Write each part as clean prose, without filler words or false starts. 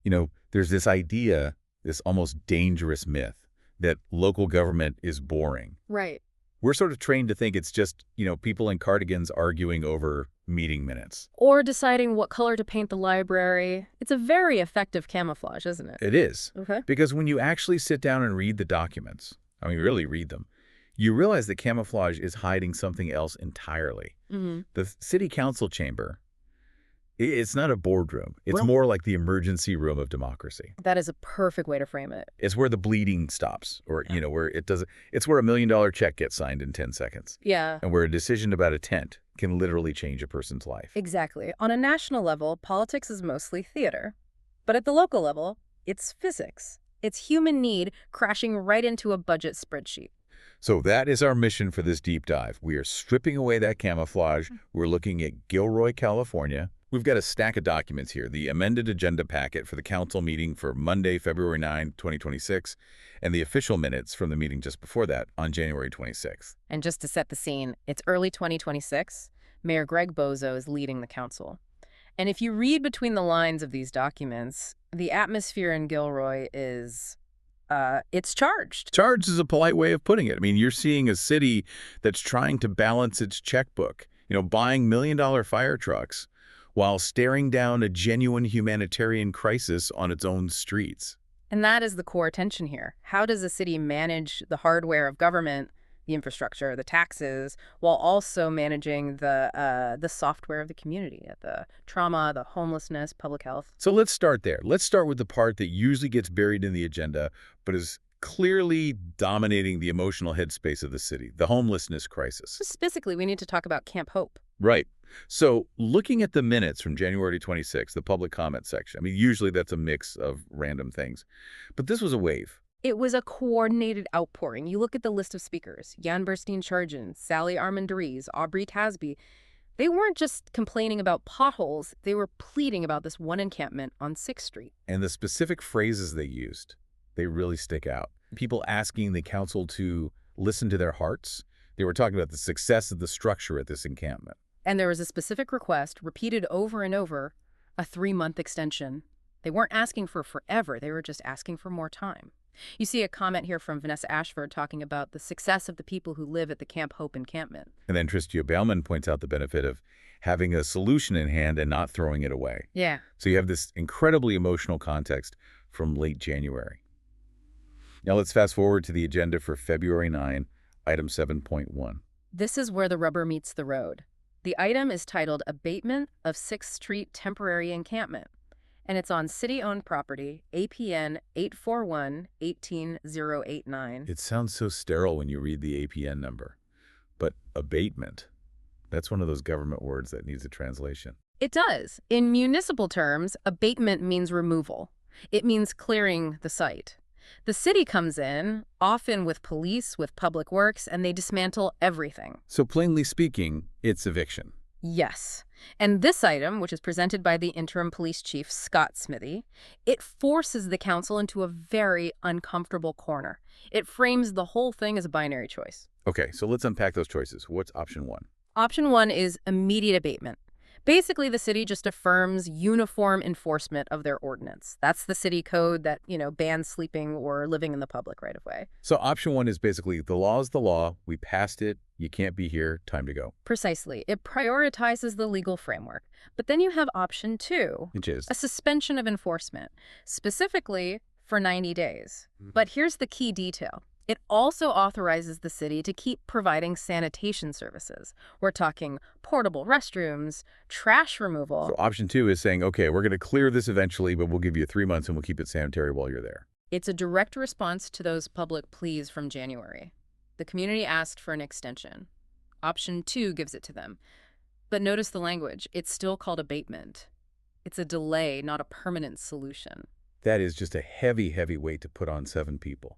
There's this idea, this almost dangerous myth, that local government is boring. Right. We're sort of trained to think it's just, people in cardigans arguing over meeting minutes. Or deciding what color to paint the library. It's a very effective camouflage, isn't it? It is. Okay. Because when you actually sit down and read the documents, really read them, you realize that camouflage is hiding something else entirely. The city council chamber, it's not a boardroom. It's more like the emergency room of democracy. That is a perfect way to frame it. It's where the bleeding stops, or, where it doesn't. It's where $1 million check gets signed in 10 seconds. Yeah. And where a decision about a tent can literally change a person's life. Exactly. On a national level, politics is mostly theater. But at the local level, it's physics. It's human need crashing right into a budget spreadsheet. So that is our mission for this deep dive. We are stripping away that camouflage. We're looking at Gilroy, California. We've got a stack of documents here, the amended agenda packet for the council meeting for Monday, February 9, 2026, and the official minutes from the meeting just before that on January 26th. And just to set the scene, it's early 2026. Mayor Greg Bozo is leading the council. And if you read between the lines of these documents, the atmosphere in Gilroy is, it's charged. Charged is a polite way of putting it. You're seeing a city that's trying to balance its checkbook, buying $1 million fire trucks, while staring down a genuine humanitarian crisis on its own streets. And that is the core tension here. How does a city manage the hardware of government, the infrastructure, the taxes, while also managing the software of the community, the trauma, the homelessness, public health? So let's start there. Let's start with the part that usually gets buried in the agenda, but is clearly dominating the emotional headspace of the city, the homelessness crisis. Specifically, we need to talk about Camp Hope. Right. So looking at the minutes from January 26, the public comment section, usually that's a mix of random things. But this was a wave. It was a coordinated outpouring. You look at the list of speakers, Jan Burstein-Chargen, Sally Armendariz, Aubrey Tasby. They weren't just complaining about potholes. They were pleading about this one encampment on 6th Street. And the specific phrases they used, they really stick out. People asking the council to listen to their hearts. They were talking about the success of the structure at this encampment. And there was a specific request, repeated over and over, a 3-month extension. They weren't asking for forever. They were just asking for more time. You see a comment here from Vanessa Ashford talking about the success of the people who live at the Camp Hope encampment. And then Tristia Bauman points out the benefit of having a solution in hand and not throwing it away. Yeah. So you have this incredibly emotional context from late January. Now let's fast forward to the agenda for February 9, item 7.1. This is where the rubber meets the road. The item is titled Abatement of 6th Street Temporary Encampment, and it's on city-owned property, APN 841-18089. It sounds so sterile when you read the APN number. But abatement, that's one of those government words that needs a translation. It does. In municipal terms, abatement means removal. It means clearing the site. The city comes in, often with police, with public works, and they dismantle everything. So plainly speaking, it's eviction. Yes. And this item, which is presented by the interim police chief, Scott Smithy, it forces the council into a very uncomfortable corner. It frames the whole thing as a binary choice. Okay, so let's unpack those choices. What's option 1? Option 1 is immediate abatement. Basically, the city just affirms uniform enforcement of their ordinance. That's the city code that, bans sleeping or living in the public right of way. So option 1 is basically the law is the law. We passed it. You can't be here. Time to go. Precisely. It prioritizes the legal framework. But then you have option 2, which is a suspension of enforcement, specifically for 90 days. But here's the key detail. It also authorizes the city to keep providing sanitation services. We're talking portable restrooms, trash removal. So option 2 is saying, okay, we're going to clear this eventually, but we'll give you 3 months and we'll keep it sanitary while you're there. It's a direct response to those public pleas from January. The community asked for an extension. Option 2 gives it to them. But notice the language. It's still called abatement. It's a delay, not a permanent solution. That is just a heavy, heavy weight to put on 7 people.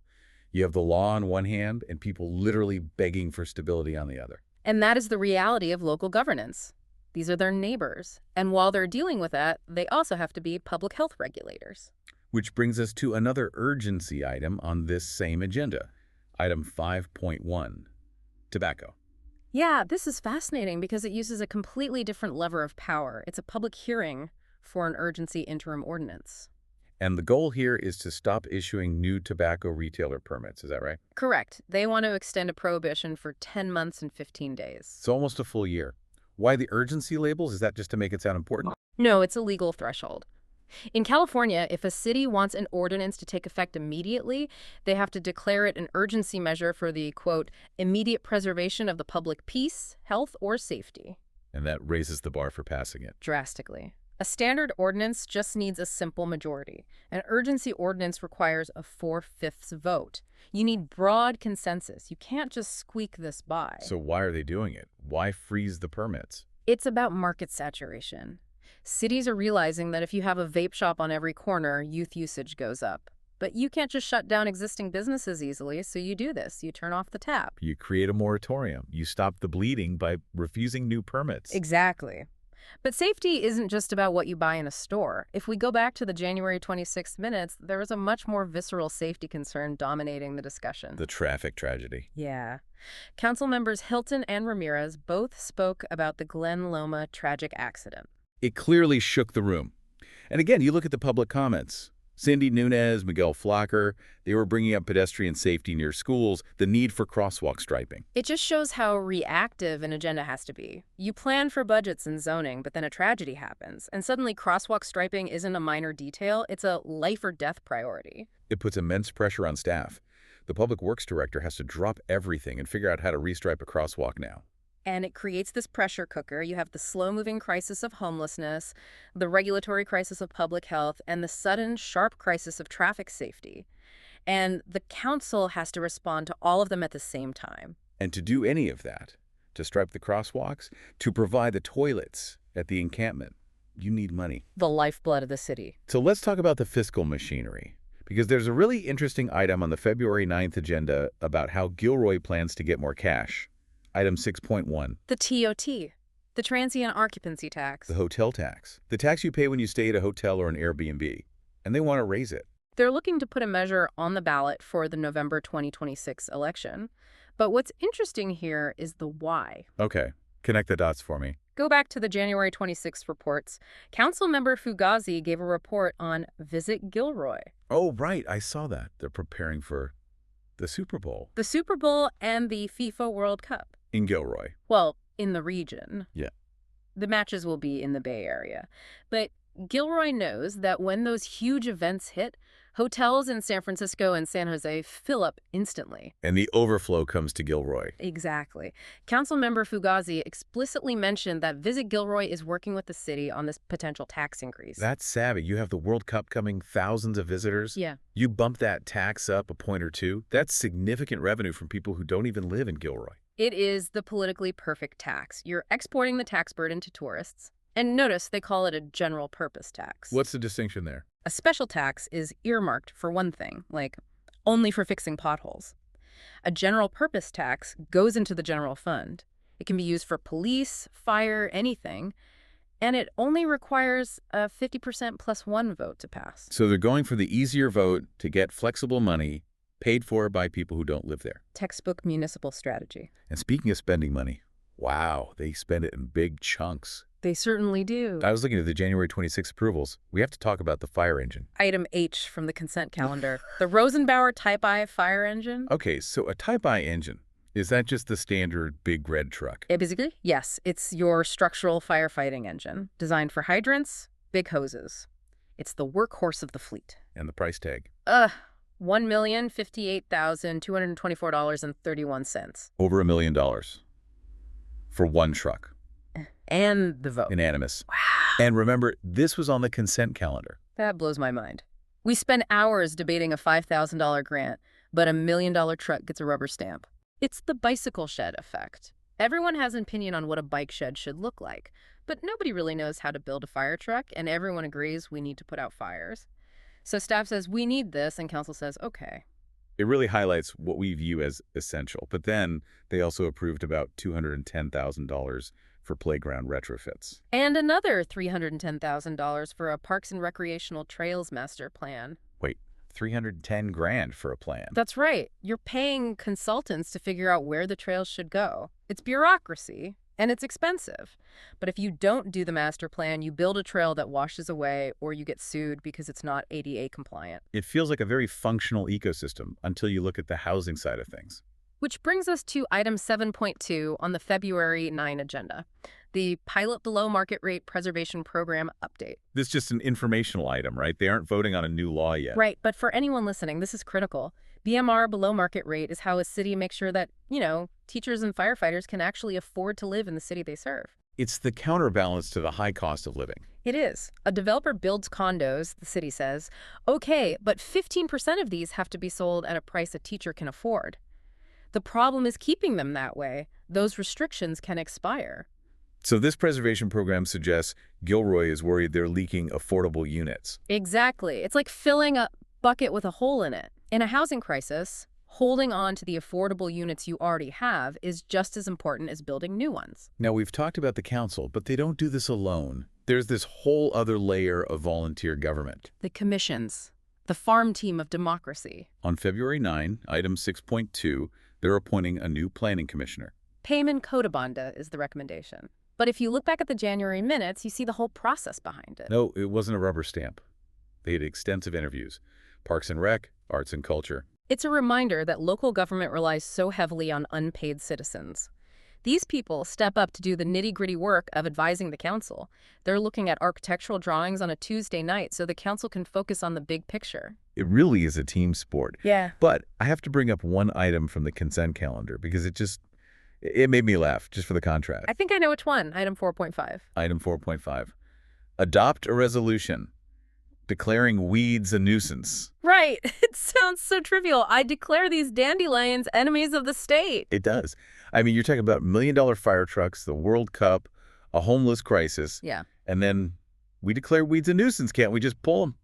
You have the law on one hand and people literally begging for stability on the other. And that is the reality of local governance. These are their neighbors. And while they're dealing with that, they also have to be public health regulators. Which brings us to another urgency item on this same agenda. Item 5.1, tobacco. Yeah, this is fascinating because it uses a completely different lever of power. It's a public hearing for an urgency interim ordinance. And the goal here is to stop issuing new tobacco retailer permits, is that right? Correct. They want to extend a prohibition for 10 months and 15 days. It's almost a full year. Why the urgency labels? Is that just to make it sound important? No, it's a legal threshold. In California, if a city wants an ordinance to take effect immediately, they have to declare it an urgency measure for the, quote, immediate preservation of the public peace, health, or safety. And that raises the bar for passing it. Drastically. A standard ordinance just needs a simple majority. An urgency ordinance requires a 4/5 vote. You need broad consensus. You can't just squeak this by. So why are they doing it? Why freeze the permits? It's about market saturation. Cities are realizing that if you have a vape shop on every corner, youth usage goes up. But you can't just shut down existing businesses easily, so you do this. You turn off the tap. You create a moratorium. You stop the bleeding by refusing new permits. Exactly. But safety isn't just about what you buy in a store. If we go back to the January 26th minutes, there was a much more visceral safety concern dominating the discussion. The traffic tragedy. Yeah. Council members Hilton and Ramirez both spoke about the Glen Loma tragic accident. It clearly shook the room. And again, you look at the public comments. Cindy Nunez, Miguel Flocker, they were bringing up pedestrian safety near schools, the need for crosswalk striping. It just shows how reactive an agenda has to be. You plan for budgets and zoning, but then a tragedy happens, and suddenly crosswalk striping isn't a minor detail, it's a life or death priority. It puts immense pressure on staff. The public works director has to drop everything and figure out how to restripe a crosswalk now. And it creates this pressure cooker. You have the slow-moving crisis of homelessness, the regulatory crisis of public health, and the sudden, sharp crisis of traffic safety. And the council has to respond to all of them at the same time. And to do any of that, to stripe the crosswalks, to provide the toilets at the encampment, you need money. The lifeblood of the city. So let's talk about the fiscal machinery, because there's a really interesting item on the February 9th agenda about how Gilroy plans to get more cash. Item 6.1. The TOT, the transient occupancy tax. The hotel tax. The tax you pay when you stay at a hotel or an Airbnb. And they want to raise it. They're looking to put a measure on the ballot for the November 2026 election. But what's interesting here is the why. Okay, connect the dots for me. Go back to the January 26 reports. Councilmember Fugazi gave a report on Visit Gilroy. Oh, right, I saw that. They're preparing for the Super Bowl. The Super Bowl and the FIFA World Cup. In Gilroy. Well, in the region. Yeah. The matches will be in the Bay Area. But Gilroy knows that when those huge events hit, hotels in San Francisco and San Jose fill up instantly. And the overflow comes to Gilroy. Exactly. Councilmember Fugazi explicitly mentioned that Visit Gilroy is working with the city on this potential tax increase. That's savvy. You have the World Cup coming, thousands of visitors. Yeah. You bump that tax up a point or two. That's significant revenue from people who don't even live in Gilroy. It is the politically perfect tax. You're exporting the tax burden to tourists. And notice they call it a general purpose tax. What's the distinction there? A special tax is earmarked for one thing, like only for fixing potholes. A general purpose tax goes into the general fund. It can be used for police, fire, anything, and it only requires a 50% plus one vote to pass. So they're going for the easier vote to get flexible money paid for by people who don't live there. Textbook municipal strategy. And speaking of spending money, wow, they spend it in big chunks. They certainly do. I was looking at the January 26 approvals. We have to talk about the fire engine. Item H from the consent calendar. The Rosenbauer Type I fire engine. Okay, so a Type I engine, is that just the standard big red truck? Basically, yes. It's your structural firefighting engine, designed for hydrants, big hoses. It's the workhorse of the fleet. And the price tag? $1,058,224.31. Over $1 million. For one truck. And the vote. Unanimous. Wow. And remember, this was on the consent calendar. That blows my mind. We spend hours debating a $5,000 grant, but $1 million truck gets a rubber stamp. It's the bicycle shed effect. Everyone has an opinion on what a bike shed should look like, but nobody really knows how to build a fire truck, and everyone agrees we need to put out fires. So staff says, we need this, and council says, okay. It really highlights what we view as essential. But then they also approved about $210,000 for playground retrofits. And another $310,000 for a Parks and Recreational Trails master plan. Wait, $310,000 for a plan? That's right. You're paying consultants to figure out where the trails should go. It's bureaucracy, And it's expensive. But if you don't do the master plan, you build a trail that washes away or you get sued because it's not ADA compliant. It feels like a very functional ecosystem until you look at the housing side of things. Which brings us to item 7.2 on the February 9 agenda, the Pilot Below Market Rate Preservation Program update. This is just an informational item, right? They aren't voting on a new law yet. Right, but for anyone listening, this is critical. BMR below market rate is how a city makes sure that, teachers and firefighters can actually afford to live in the city they serve. It's the counterbalance to the high cost of living. It is. A developer builds condos, the city says. Okay, but 15% of these have to be sold at a price a teacher can afford. The problem is keeping them that way. Those restrictions can expire. So this preservation program suggests Gilroy is worried they're leaking affordable units. Exactly. It's like filling a bucket with a hole in it. In a housing crisis, holding on to the affordable units you already have is just as important as building new ones. Now, we've talked about the council, but they don't do this alone. There's this whole other layer of volunteer government. The commissions, the farm team of democracy. On February 9, item 6.2, they're appointing a new planning commissioner. Payman Kodabanda is the recommendation. But if you look back at the January minutes, you see the whole process behind it. No, it wasn't a rubber stamp. They had extensive interviews. Parks and Rec, Arts and Culture. It's a reminder that local government relies so heavily on unpaid citizens. These people step up to do the nitty-gritty work of advising the council. They're looking at architectural drawings on a Tuesday night so the council can focus on the big picture. It really is a team sport. Yeah. But I have to bring up one item from the consent calendar because it made me laugh just for the contrast. I think I know which one. Item 4.5. Item 4.5. Adopt a resolution declaring weeds a nuisance. Right. It sounds so trivial. I declare these dandelions enemies of the state. It does. I mean, you're talking about $1 million fire trucks, the World Cup, a homeless crisis. Yeah. And then we declare weeds a nuisance. Can't we just pull them?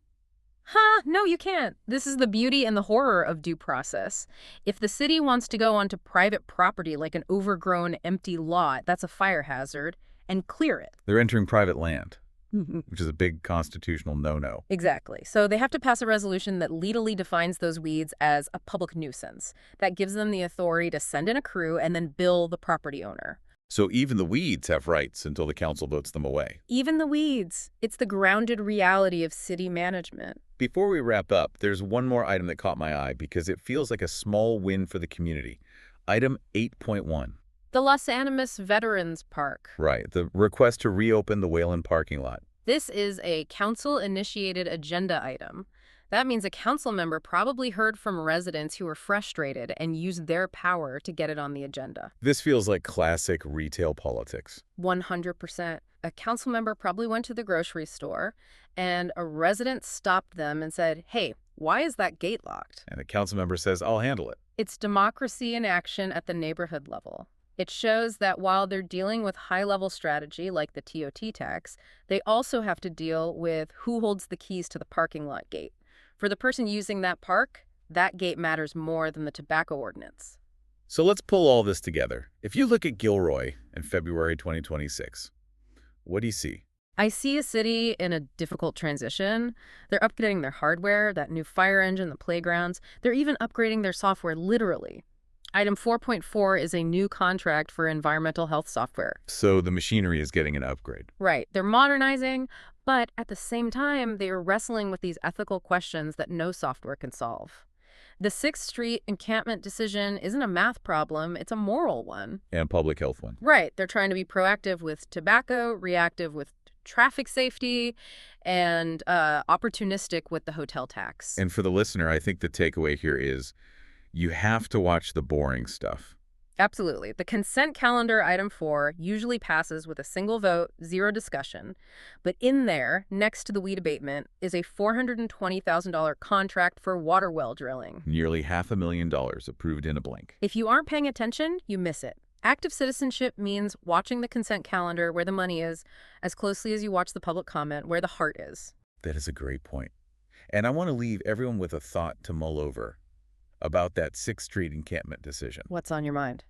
No, you can't. This is the beauty and the horror of due process. If the city wants to go onto private property like an overgrown, empty lot, that's a fire hazard, and clear it. They're entering private land, which is a big constitutional no-no. Exactly. So they have to pass a resolution that legally defines those weeds as a public nuisance. That gives them the authority to send in a crew and then bill the property owner. So even the weeds have rights until the council votes them away. Even the weeds. It's the grounded reality of city management. Before we wrap up, there's one more item that caught my eye because it feels like a small win for the community. Item 8.1. The Los Animas Veterans Park. Right, the request to reopen the Wayland parking lot. This is a council-initiated agenda item. That means a council member probably heard from residents who were frustrated and used their power to get it on the agenda. This feels like classic retail politics. 100%. A council member probably went to the grocery store and a resident stopped them and said, "Hey, why is that gate locked?" And the council member says, "I'll handle it." It's democracy in action at the neighborhood level. It shows that while they're dealing with high-level strategy like the TOT tax, they also have to deal with who holds the keys to the parking lot gate. For the person using that park, that gate matters more than the tobacco ordinance. So let's pull all this together. If you look at Gilroy in February 2026, what do you see? I see a city in a difficult transition. They're upgrading their hardware, that new fire engine, the playgrounds. They're even upgrading their software, literally. Item 4.4 is a new contract for environmental health software. So the machinery is getting an upgrade. Right. They're modernizing, but at the same time, they are wrestling with these ethical questions that no software can solve. The 6th Street encampment decision isn't a math problem, it's a moral one. And public health one. Right. They're trying to be proactive with tobacco, reactive with traffic safety, and opportunistic with the hotel tax. And for the listener, I think the takeaway here is you have to watch the boring stuff. Absolutely. The consent calendar, item 4, usually passes with a single vote, zero discussion. But in there, next to the weed abatement, is a $420,000 contract for water well drilling. Nearly $500,000 approved in a blink. If you aren't paying attention, you miss it. Active citizenship means watching the consent calendar where the money is, as closely as you watch the public comment where the heart is. That is a great point. And I want to leave everyone with a thought to mull over about that 6th Street encampment decision. What's on your mind?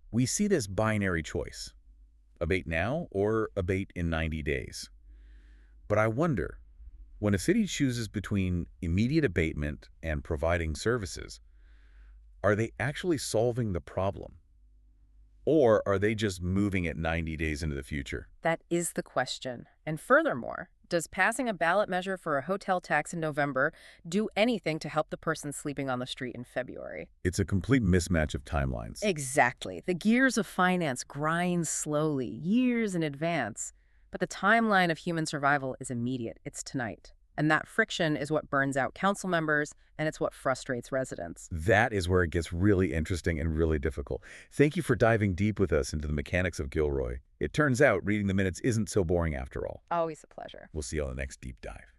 We see this binary choice, abate now or abate in 90 days. But I wonder, when a city chooses between immediate abatement and providing services, are they actually solving the problem? Or are they just moving it 90 days into the future? That is the question. And furthermore, does passing a ballot measure for a hotel tax in November do anything to help the person sleeping on the street in February? It's a complete mismatch of timelines. Exactly. The gears of finance grind slowly, years in advance. But the timeline of human survival is immediate. It's tonight. And that friction is what burns out council members, and it's what frustrates residents. That is where it gets really interesting and really difficult. Thank you for diving deep with us into the mechanics of Gilroy. It turns out reading the minutes isn't so boring after all. Always a pleasure. We'll see you on the next deep dive.